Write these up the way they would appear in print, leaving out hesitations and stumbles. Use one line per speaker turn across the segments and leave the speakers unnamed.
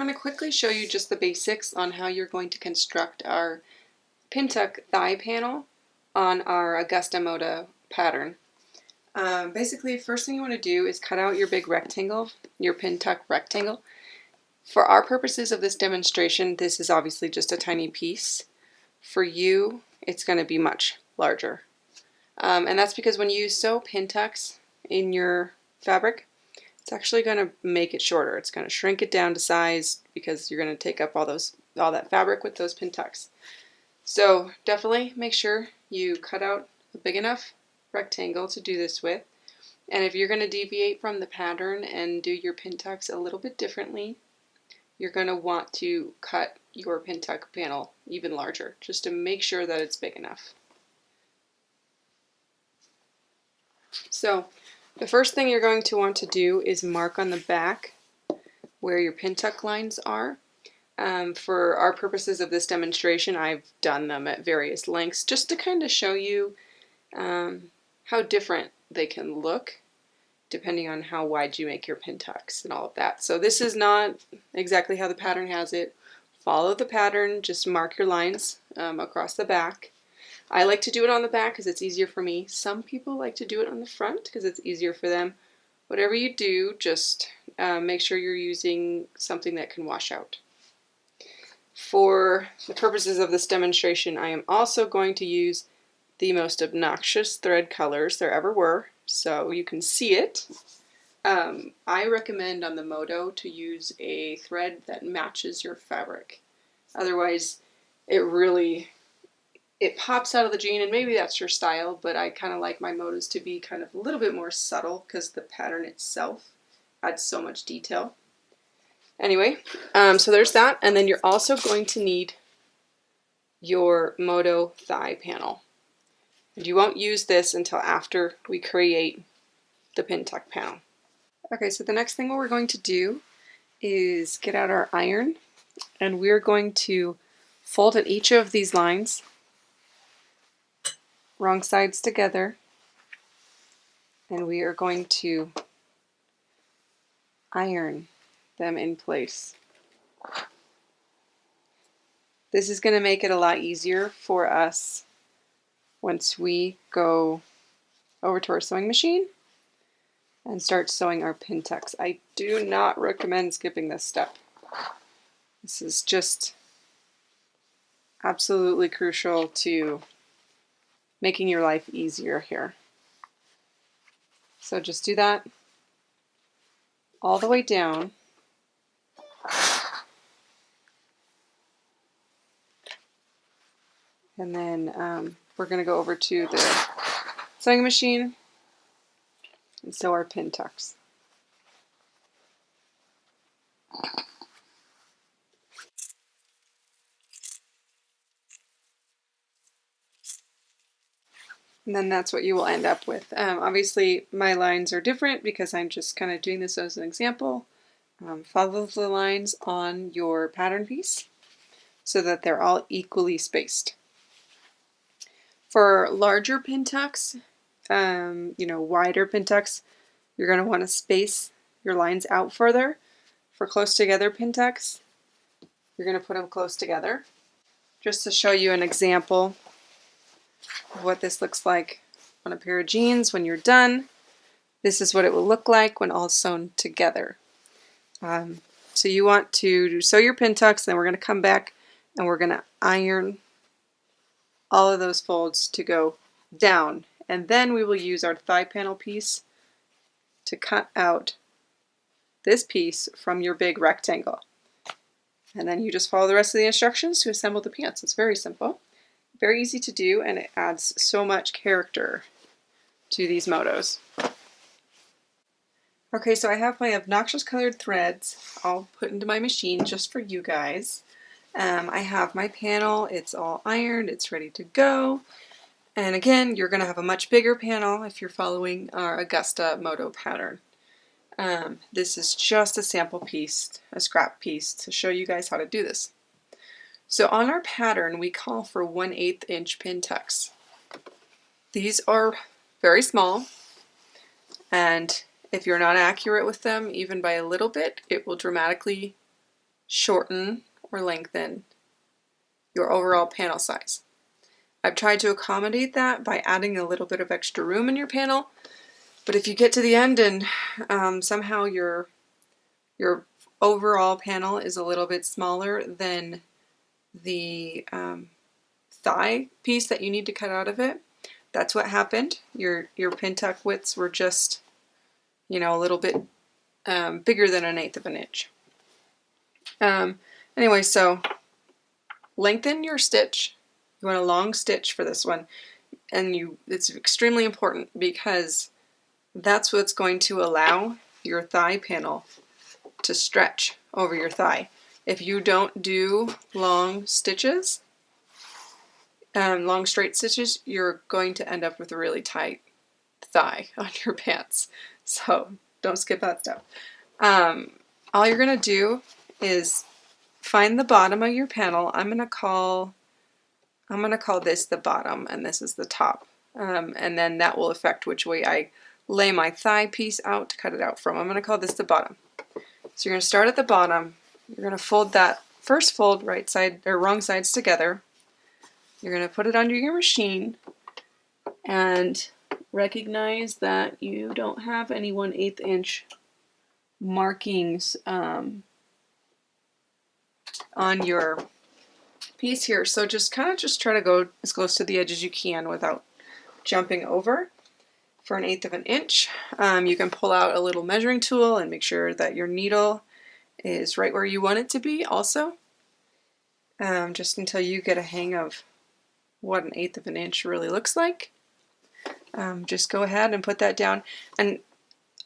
I'm going to quickly show you just the basics on how you're going to construct our Pintuck thigh panel on our Augusta Moto pattern. Basically, first thing you want to do is cut out your big rectangle, your Pintuck rectangle. For our purposes of this demonstration, this is obviously just a tiny piece. For you, it's going to be much larger. And that's because when you sew Pintucks in your fabric, it's actually going to make it shorter. It's going to shrink it down to size because you're going to take up all that fabric with those Pintucks. So definitely make sure you cut out a big enough rectangle to do this with. And if you're going to deviate from the pattern and do your Pintucks a little bit differently, you're going to want to cut your Pintuck panel even larger, just to make sure that it's big enough. So the first thing you're going to want to do is mark on the back where your Pintuck lines are. For our purposes of this demonstration, I've done them at various lengths just to kind of show you how different they can look depending on how wide you make your Pintucks and all of that. So this is not exactly how the pattern has it. Follow the pattern, just mark your lines across the back. I like to do it on the back because it's easier for me. Some people like to do it on the front because it's easier for them. Whatever you do, just make sure you're using something that can wash out. For the purposes of this demonstration, I am also going to use the most obnoxious thread colors there ever were, so you can see it. I recommend on the Moto to use a thread that matches your fabric. Otherwise, it pops out of the jean, and maybe that's your style, but I kind of like my Motos to be kind of a little bit more subtle because the pattern itself adds so much detail. Anyway, so there's that, and then you're also going to need your Moto thigh panel. And you won't use this until after we create the Pintuck panel. Okay, so the next thing we're going to do is get out our iron, and we're going to fold in each of these lines, wrong sides together, and we are going to iron them in place. This is going to make it a lot easier for us once we go over to our sewing machine and start sewing our Pintucks. I do not recommend skipping this step. This is just absolutely crucial to making your life easier here. So just do that all the way down. And then we're going to go over to the sewing machine and sew our Pintucks. And then that's what you will end up with. Obviously my lines are different because I'm just kind of doing this as an example. Follow the lines on your pattern piece so that they're all equally spaced. For larger Pintucks, wider Pintucks, you're going to want to space your lines out further. For close together Pintucks, you're going to put them close together. Just to show you an example of what this looks like on a pair of jeans when you're done, this is what it will look like when all sewn together. So you want to sew your Pintucks, then we're going to come back and we're going to iron all of those folds to go down, and then we will use our thigh panel piece to cut out this piece from your big rectangle. And then you just follow the rest of the instructions to assemble the pants. It's very simple, very easy to do, and it adds so much character to these Motos. Okay, so I have my obnoxious colored threads all put into my machine just for you guys. I have my panel, it's all ironed, it's ready to go. And again, you're going to have a much bigger panel if you're following our Augusta Moto pattern. This is just a sample piece, a scrap piece, to show you guys how to do this. So on our pattern, we call for 1/8 inch Pintucks. These are very small, and if you're not accurate with them, even by a little bit, it will dramatically shorten or lengthen your overall panel size. I've tried to accommodate that by adding a little bit of extra room in your panel, but if you get to the end and somehow your overall panel is a little bit smaller than the thigh piece that you need to cut out of it, that's what happened. Your pintuck widths were just, you know, a little bit bigger than 1/8 of an inch. Anyway, so lengthen your stitch. You want a long stitch for this one, and it's extremely important because that's what's going to allow your thigh panel to stretch over your thigh. If you don't do long stitches, long straight stitches, you're going to end up with a really tight thigh on your pants. So don't skip that step. All you're going to do is find the bottom of your panel. I'm going to call this the bottom and this is the top. And then that will affect which way I lay my thigh piece out to cut it out from. I'm going to call this the bottom. So you're going to start at the bottom. You're going to fold that, first fold right side or wrong sides together. You're going to put it under your machine and recognize that you don't have any 1/8 inch markings on your piece here. So just kind of try to go as close to the edge as you can without jumping over. For 1/8 of an inch, you can pull out a little measuring tool and make sure that your needle is right where you want it to be also, just until you get a hang of what 1/8 of an inch really looks like. Just go ahead and put that down. And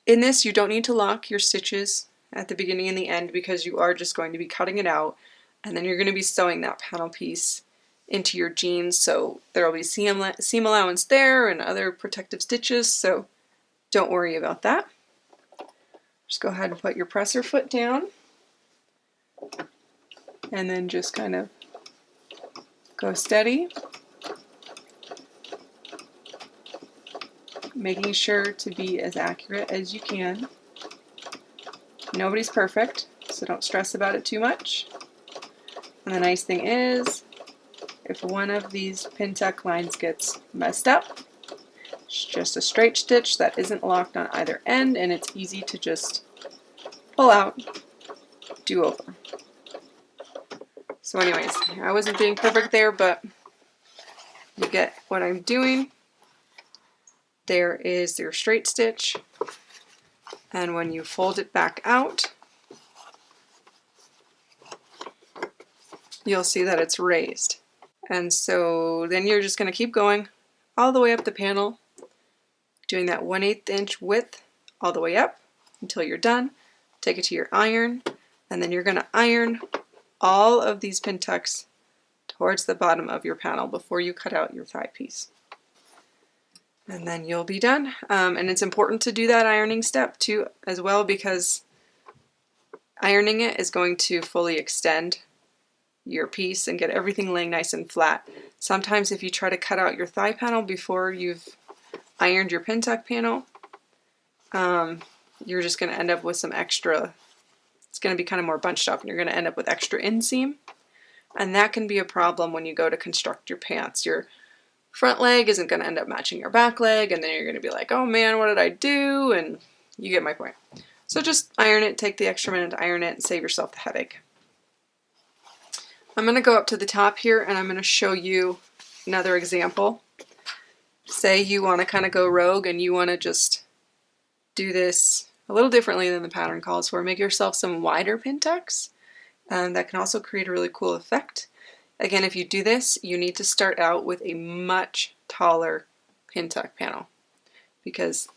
in this, you don't need to lock your stitches at the beginning and the end because you are just going to be cutting it out, and then you're going to be sewing that panel piece into your jeans, so there will be seam allowance there and other protective stitches, so don't worry about that. Just go ahead and put your presser foot down and then just kind of go steady, making sure to be as accurate as you can. Nobody's perfect, so don't stress about it too much. And the nice thing is, if one of these pintuck lines gets messed up, it's just a straight stitch that isn't locked on either end, and it's easy to just pull out, do over. So anyways, I wasn't being perfect there, but you get what I'm doing. There is your straight stitch, and when you fold it back out, you'll see that it's raised. And so then you're just going to keep going all the way up the panel, doing that 1/8 inch width all the way up until you're done. Take it to your iron, and then you're going to iron all of these pintucks towards the bottom of your panel before you cut out your thigh piece. And then you'll be done. And it's important to do that ironing step too as well, because ironing it is going to fully extend your piece and get everything laying nice and flat. Sometimes if you try to cut out your thigh panel before you've ironed your pintuck panel, you're just going to end up with some extra, it's going to be kind of more bunched up, and you're going to end up with extra inseam, and that can be a problem when you go to construct your pants. Your front leg isn't going to end up matching your back leg, and then you're going to be like, oh man, what did I do? And you get my point. So just iron it, take the extra minute to iron it, and save yourself the headache. I'm going to go up to the top here and I'm going to show you another example. Say you want to kind of go rogue and you want to just do this a little differently than the pattern calls for. Make yourself some wider pintucks. That can also create a really cool effect. Again, if you do this, you need to start out with a much taller pintuck panel, because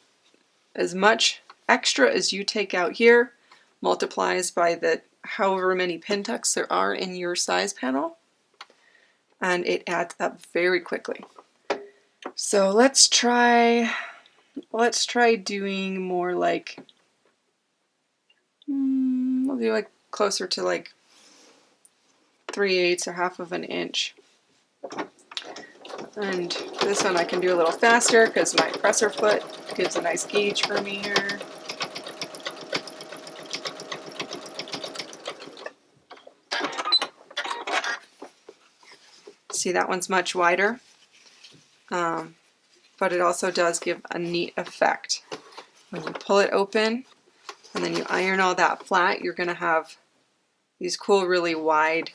as much extra as you take out here multiplies by the however many pintucks there are in your size panel, and it adds up very quickly. So let's try doing more like, we'll do like closer to like 3/8 or 1/2 of an inch. And this one I can do a little faster because my presser foot gives a nice gauge for me here. See, that one's much wider, but it also does give a neat effect. When you pull it open and then you iron all that flat, you're going to have these cool, really wide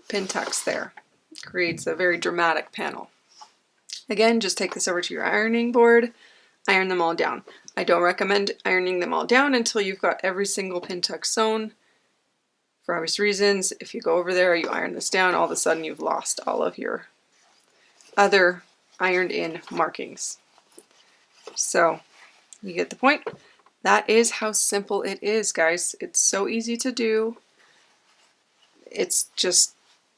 pintucks there. It creates a very dramatic panel. Again, just take this over to your ironing board, iron them all down. I don't recommend ironing them all down until you've got every single pintuck sewn. For obvious reasons, if you go over there, you iron this down, all of a sudden you've lost all of your other ironed in markings. So, you get the point. That is how simple it is, guys. It's so easy to do. It's just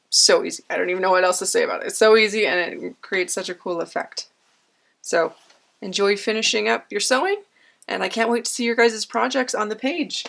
so easy. I don't even know what else to say about it. It's so easy and it creates such a cool effect. So, enjoy finishing up your sewing, and I can't wait to see your guys' projects on the page.